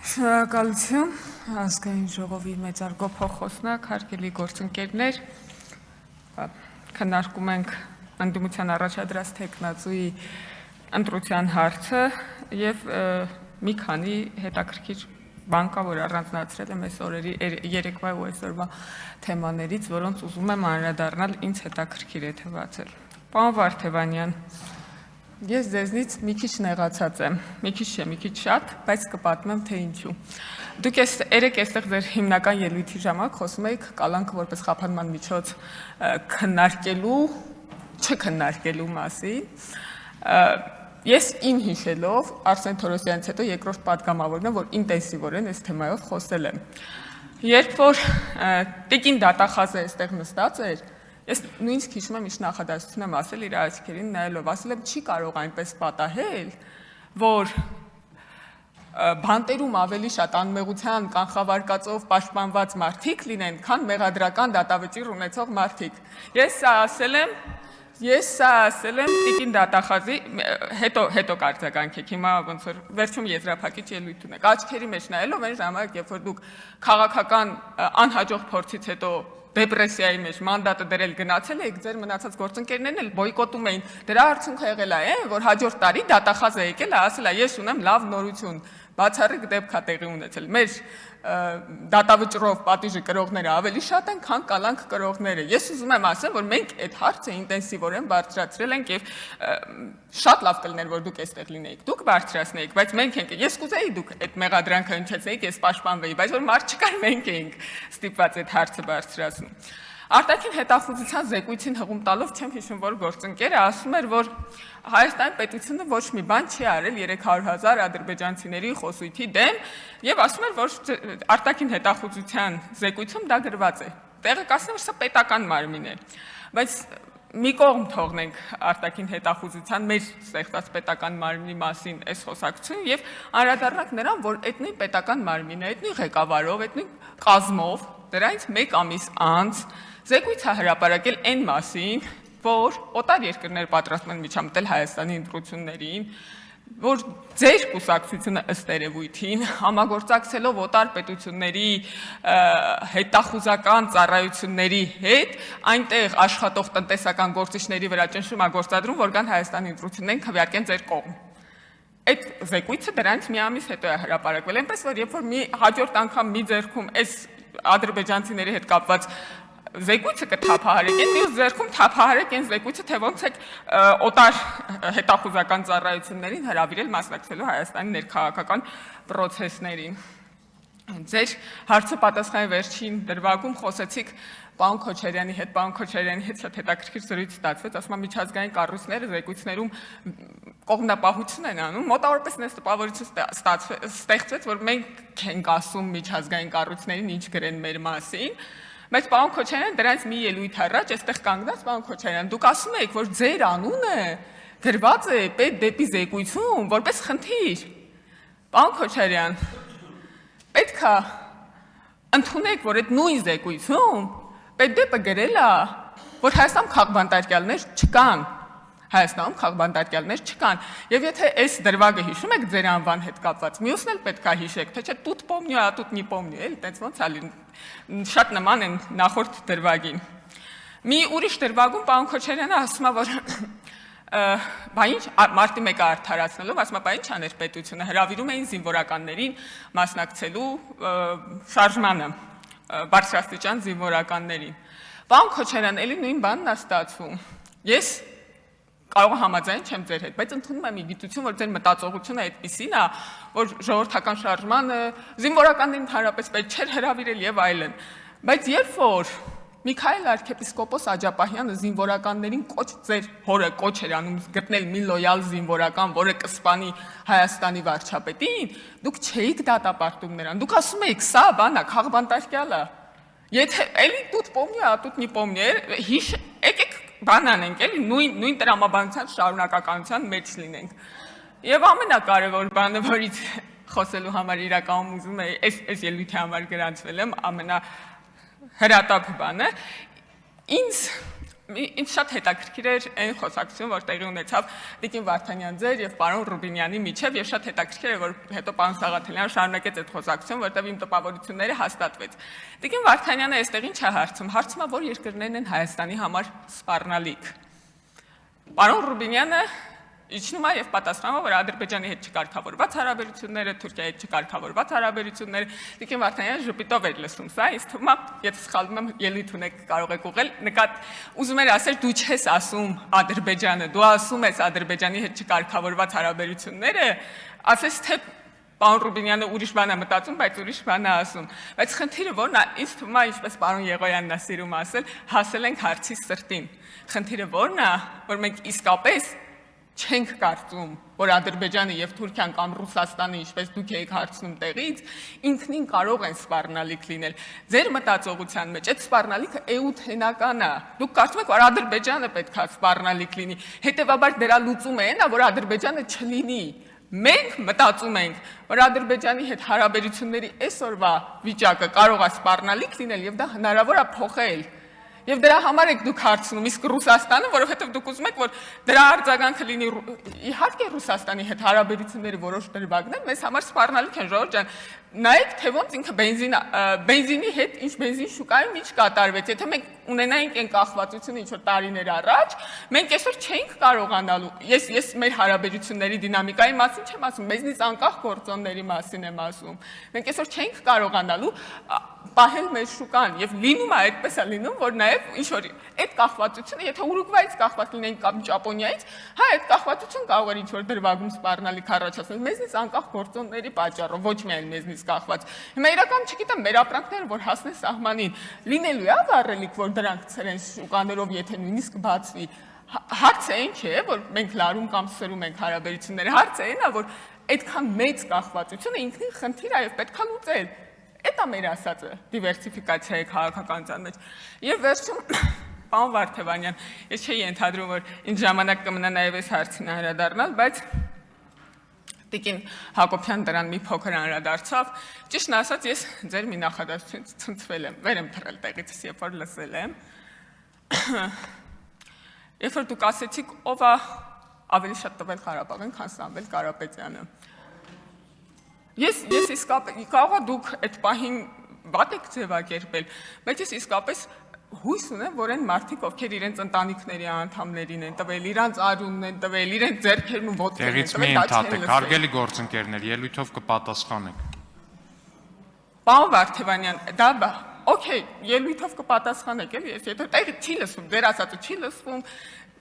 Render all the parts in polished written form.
Շնորհակալություն ազգային ժողովի մեծարգո փոխոսնակ, հարգելի գործընկերներ, քննարկում ենք ընդդիմության առաջադրած թեկնածուի ընտրության հարցը եւ մի քանի հետաքրքիր բան կա, որ առանձնացրել եմ այս օրերի երեկվա ու այսօրվա թեմաներից, որոնց ուզում եմ անդրադառնալ, ինձ հետաքրքիր է թվացել։ Պարոն Վարդևանյան, ես ձեզնից մի քիչ նեղացած եմ, մի քիչ շատ, բայց կպատմեմ, թե ինչու։ Դուք երեք այստեղ ձեր հիմնական ելույթի ժամանակ խոսում եք կալանքը որպես խափանման միջոց չքննարկելու մասին։ Ես իմ հիշելով Արսեն Թորոսյանից հետո երկրորդ պատգամավորն եմ, որ ինտենսիվորեն այս թեմայով խոսել եմ։ Երբ որ տիկին դատախազը այստեղ նստած էր, ես նույնիսկ հիշում եմ ինչ նախադասություն եմ ասել իր աչքերին նայելով, ասել եմ չի կարող այնպես պատահել, որ բանտերում ավելի շատ անմեղության կանխավարկածով պաշտպանված մարդիկ լինեն, քան մեղադրական դատավճիռ ունեցող մարդիկ։ Ես սա ասել եմ տիկին դատախազի, հետո կարձագանքեք, հիմա ոնց որ վերջում եզրափակիչ ելույթ ունեք, աչքերի մեջ նայելով այն ժամանակ, երբ որ դուք քաղաքական անհաջող փորձից հետո դեպրեսիայի մեջ մանդատը դրել գնացել եք, ձեր մնացած գործընկերներն էլ բոյկոտում էին, դրա արդյունքը եղել է, որ հաջորդ տարի դատախազը եկել է, ասել է, ես ունեմ լավ նորություն, բացառիկ դեպք է տեղի ունեցել։ Մեր դատավճռով պատիժը կրողները ավելի շատ են, քան կալանք կրողները։ Ես ուզում եմ ասեմ, որ մենք այդ հարցը ինտենսիվորեն բարձրացրել ենք եւ շատ լավ կլիներ, որ դուք այստեղ լինեիք, դուք բարձրացնեիք, բայց մենք ենք, ես կուզեի դուք այդ մեղադրանքը հնչեցեիք, ես պաշտպանվեի, բայց որ մարդ չկար, մենք էինք ստիպված այդ հարցը բարձրացնում։ Արտաքին հետախուզության զեկույցին հղում տալով չեմ հիշում, որ գործընկերը ասում էր, որ Հայաստանի պետությունը ոչ մի բան չի արել 300,000 ադրբեջանցիների խոսույթի դեմ եւ ասում էր, որ արտաքին հետախուզության զեկույցում դա գրված է։ Տեղը կասեմ, որ սա պետական մարմին է, բայց մի կողմ թողնենք արտաքին հետախուզության մեր ստեղծած պետական մարմնի մասին այս խոսակցությունը եւ անդրադառնանք նրան, որ այդ նույն պետական մարմինը, այդ նույն ղեկավարով, այդ նույն կազմով դրանից 1 ամիս անց զեկույց է հրապարակել այն մասին, որ օտար երկրներ պատրաստում են միջամտել Հայաստանի ընտրություններին, որ ձեր կուսակցությունը ըստ երևույթին համագործակցելով օտար պետությունների հետախուզական ծառայությունների հետ այնտեղ աշխատող տնտեսական գործիչների վրա ճնշում է գործադրում, որ կան Հայաստանի ընտրություններին քվեարկեն ձեր կողմ։ Այդ զեկույցը դրանից մի ամիս հետո է հրապարակվել, այնպես որ երբ որ մի հաջորդ անգամ մի ձեռքում այս ադրբեջանցիների հետ կապված զեկույցը կթափահարեք, մյուս ձեռքում թափահարեք այն զեկույցը, թե ոնց եք օտար հետախուզական ծառայություններին հրավիրել մասնակցելու Հայաստանի ներքաղաքական պրոցեսներին։ Ձեր հարցը պատասխանի վերջին դրվագում խոսեցիք պարոն Քոչարյանի հետ, պարոն Քոչարյանի հետ շատ հետաքրքիր զրույց ստացվեց, ասում եմ միջազգային կառույցները զեկույցներում կողմնապահություն են անում, մոտավորապես այս տպավորություն ստեղծվեց, որ մենք ենք ասում միջազգային կառույցներին ինչ գրեն մեր մասին, բայց պարոն Քոչարյան դրանից մի ելույթ առաջ այստեղ կանգնած պարոն Քոչարյան, դուք ասում եք, որ ձեր անունը գրված է պետ դեպի զեկույցում որպես խնդիր։ Պարոն Քոչարյան, պետք է ընդունեք, որ այդ նույն զեկույցում պետդեպը գրել է, որ Հայաստանում քաղբանտարկյալներ չկան, եւ եթե այս դրվագը հիշում եք ձեր անվան հետ կապված, մյուսն էլ պետք է հիշեք, թե չէ тут помню, а тут не помню, էլի, այդպես ոնց է շատ նման են նախորդ դրվագին։ Մի ուրիշ դրվագում պարոն Քոչարյանը ասում է, որ բա ինչ մարտի 1-ը արդարացնելով, ասում է, բա ինչ աներ պետությունը, հրավիրում էին զինվորականներին մասնակցելու շարժմանը, բարձրաստիճան զինվորականներին։ Պարոն Քոչարյան, էլի նույն բանն է ստացվում։ Ես կարող համաձայն չեմ ձեր հետ, բայց ընդունում եմ մի գիտություն, որ ձեր մտածողությունը այդպիսին է, որ ժողովրդական շարժմանը զինվորականներին ընդհանրապես պետք չէր հրավիրել եւ այլն։ Բայց երբ որ Միքայել arczepiskopos Աջապահյանը զինվորականներին ձեր հորը կոչ էր անում գտնել մի լոյալ զինվորական, որը կսպանի Հայաստանի վարչապետին, դուք չէիք դատապարտում նրան։ Դուք ասում եք, սա բանա, քաղբանտարկյալ է։ Եթե էլի тут помню, а тут не помню, եկեք բան անենք, էլի նույն տրամաբանության շարունակականության մեջ լինենք։ Եվ ամենակարևոր բանը, որից խոսելու համար իրականում ուզում եմ, այս ելույթի համար գրանցվել եմ, ամենահրատապ բանը, ինձ ինձ շատ հետաքրքիր էր այն խոսակցությունը, որ տեղի ունեցավ Տիկին Վարդանյան ձեր եւ պարոն Ռուբինյանի միջև, եւ շատ հետաքրքիր էր, որ հետո պարոն Սաղաթելյանը շարունակեց այդ խոսակցությունը, որտեղ իմ տպավորությունները հաստատվեց։ Տիկին Վարդանյանը այստեղ ինչ է հարցում։ Հարցում է, որ երկրներն են Հայաստանի համար սպառնալիք։ Պարոն Ռուբինյանը իջնում է եւ պատասխանում է, որ Ադրբեջանի հետ չկարգավորված հարաբերությունները, Թուրքիայի հետ չկարգավորված հարաբերությունները, Տիկին Վարդանյանը ժպիտով էր լսում սա, ինձ թվում է, եթե սխալվում եմ, ելույթ ունեք, կարող եք ուղղել, ուզում էր ասել, դու չես ասում Ադրբեջանը, դու ասում ես Ադրբեջանի հետ չկարգավորված հարաբերությունները, ասես թե պարոն Ռուբինյանը ուրիշ բան է մտածում, բայց ուրիշ բան է ասում։ Բայց խնդիրը որն է, ինձ թվում է, ինչպես պարոն Եղոյանն է սիրում ասել, հասել ենք հարցի սրտին։ Խնդիրը որն է, որ մենք իսկապես չենք կարծում, որ Ադրբեջանը եւ Թուրքիան կամ Ռուսաստանը, ինչպես դուք եք հարցնում տեղից, ինքնին կարող են սպառնալիք լինել։ Ձեր մտածողության մեջ այդ սպառնալիքը էութենական է։ Դուք կարծում եք, որ Ադրբեջանը պետք է սպառնալիք լինի։ Հետևաբար դրա լուծումը այն է, որ Ադրբեջանը չլինի։ Մենք մտածում ենք, որ Ադրբեջանի հետ հարաբերությունների այսօրվա վիճակը կարող է սպառնալիք լինել եւ դա հնարավոր է փոխել։ Եվ դրա համար եք դուք հարցնում, իսկ Ռուսաստանը, որովհետև դուք ուզում եք, որ դրա արձագանքը լինի իհարկե Ռուսաստանի հետ հարաբերությունների որոշ դրվագներ, մեզ համար սպառնալիք են, ժողովուրդ ջան, նայեք, թե ոնց ինքը բենզինի հետ ինչ բենզին շուկայում ինչ կատարվեց, եթե մենք ունենայինք այն կախվածությունը ինչ-որ տարիներ առաջ, մենք այսօր չէինք կարողանալու, ես մեր հարաբերությունների դինամիկայի մասին չեմ ասում, մեզնից անկախ գործոնների մասին եմ ասում, մենք այսօր չէինք կարողանալու պահել մեր շուկան եւ լինում է այդպես է լինում, որ նաեւ ինչ որ այդ կախվածությունը, եթե Ուրուգվայից կախված լինեին կամ Ճապոնիայից, հա այդ կախվածությունը կարող էր ինչ որ դրվագում սպառնալիք առաջացնել մեզնից անկախ գործոնների պատճառով, ոչ միայն մեզնից կախված։ Հիմա իրական չգիտեմ, մեր ապրանքները որ հասնեն սահմանին, լինելու է վառելիք, որ դրանք ցրեն շուկաներով, եթե նույնիսկ բացվի։ Հարցը այն չէ, որ մենք լարում կամ սրում ենք հարաբերությունները, հարցը այն է, որ այդքան մեծ կախվածությունը ինքնին խնդիր է եւ պետք է լուծել։ Դա մեր ասածը դիվերսիֆիկացիայի քաղաքականության մեջ։ Եվ վերջում պարոն Վարդանյան, ես չէի ենթադրում, որ ինձ ժամանակ կմնա նաև այս հարցին անդրադառնալ, բայց Տիկին Հակոբյան դրան մի փոքր անդրադարձավ։ Ճիշտն ասած, ես ձեր մի նախադասությունից ցնցվել եմ, վեր եմ թռել տեղից, երբ որ լսել եմ։ Երբ որ դուք ասեցիք, ով է ավելի շատ տվել Ղարաբաղին, քան Սամվել Կարապետյանը։ Ես իսկապես կարող է դուք այդ պահին վատ եք ձևակերպել, բայց ես իսկապես հույս ունեմ, որ այն մարդիկ, ովքեր իրենց ընտանիքների անդամներին են տվել, իրանց արյունն են տվել, իրենց ձեռքերն ու ոտքերն են տվել, դա չեն լսել։ Հարգելի գործընկերներ, ելույթով կպատասխանեք։ Պարոն Վարդանյան, դա օքեյ, ելույթով կպատասխանեք, էլի, ես եթե տեղը չի լսվում, ձեր ասածը չի լսվում,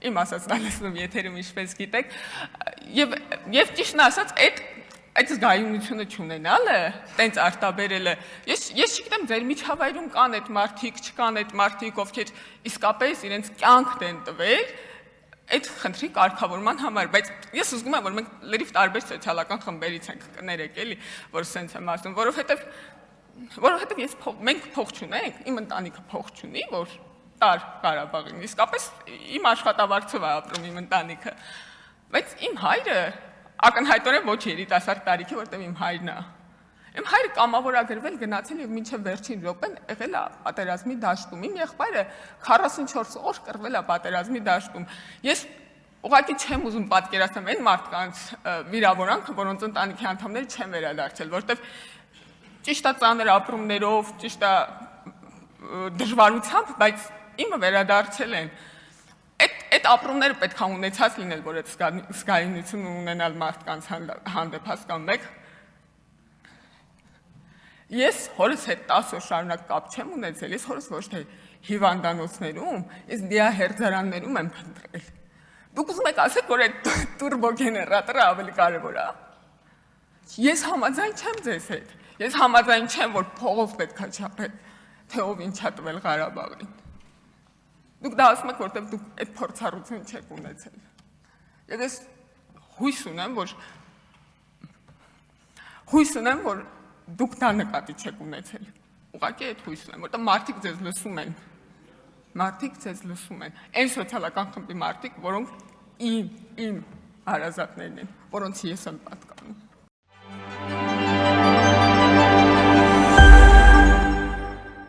իմ ասածն է լսվում եթերում ինչպես գիտեք, եւ ճիշտն ասած, այդ զգայունությունը չունենալը, տենց արտաբերելը, ես չգիտեմ, ձեր միջավայրում կան այդ մարդիկ, չկան այդ մարդիկ, ովքեր իսկապես իրենց կյանքն են տվել, այդ խնդրի կարգավորման համար, բայց ես ուզում եմ, որ մենք լրիվ տարբեր սոցիալական խմբերից ենք, կներեք էլի, որ սենց եմ ասում, որովհետև մենք փող չունենք, իմ ընտանիքը փող չունի, որ տար Ղարաբաղին, իսկապես իմ աշխատավարձով է ապրում իմ ընտանիքը, բայց իմ հայրը ակնհայտորեն ոչ երիտասարդ տարիքի, որտեղ իմ հայրն է։ Իմ հայրը կամավորագրվել գնացել եւ մինչեւ վերջին րոպեն եղել է պատերազմի դաշտում։ Իմ եղբայրը 44 օր կռվել է պատերազմի դաշտում։ Ես ուղղակի չեմ ուզում պատկերացնել այն մարդկանց վիրավորանքը, որոնց ընտանիքի անդամները չեն վերադարձել, որտեղ ճիշտ է ծանր ապրումներով, ճիշտ է դժվարությամբ, բայց իմը վերադարձել են։ Այդ ապրումները պետք է ունեցած լինել, որ այդ զգայունությունը ունենալ մարդկանց հանդեպ հասկանում եք։ Ես հորս հետ 10 օր շարունակ կապ չեմ ունեցել, ես հորս ոչ թե հիվանդանոցներում, ես դիահերձարաններում եմ փնտրել։ Դուք ուզում եք ասեք, որ այդ տուրբոգեներատորը ավելի կարևոր է։ Ես համաձայն չեմ ձեզ հետ։ Ես համաձայն չեմ, որ փողով պետք է չափել, թե ով ինչ է տվել Ղարաբաղին։ Դուք դա ասում եք, որտեղ դուք այդ փորձառություն չեք ունեցել։ Եվ ես հույս ունեմ, որ դուք դա նկատի չեք ունեցել։ Ուղղակի այդ հույս ունեմ, որտեղ մարդիկ ձեզ լսում են։ Մարդիկ ձեզ լսում են։ Այն սոցիալական խմբի մարդիկ, որոնք իմ հարազատներն են, որոնց ես եմ պատկանում։